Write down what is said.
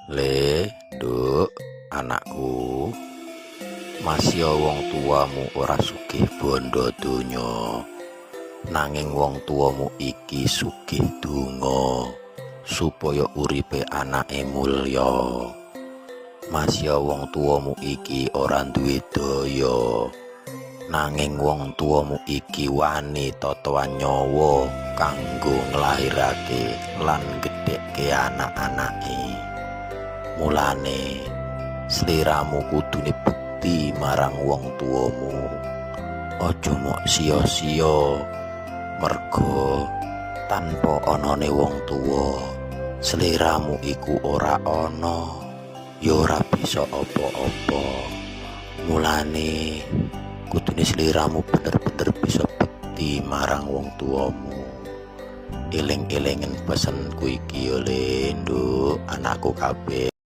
Nduk, anakku, masya wong tuamu ora sugih bondo donya, nanging wong tuamu iki sugih donga supaya uripe anake mulya. Masya wong tuamu iki ora duwe daya, nanging wong tuamu iki wani totoan nyawa kanggo nglahirake lan gedhekke anak-anake. Mulane sliramu kudune bekti marang wong tuamu, aja mok sia-sia merga tanpa anane wong tuwa sliramu iku ora ana, ya ora bisa apa-apa. Mulane kudune sliramu bener-bener bisa bekti marang wong tuamu. Eling-elingen pesenku iki oleh nduk anakku kabeh.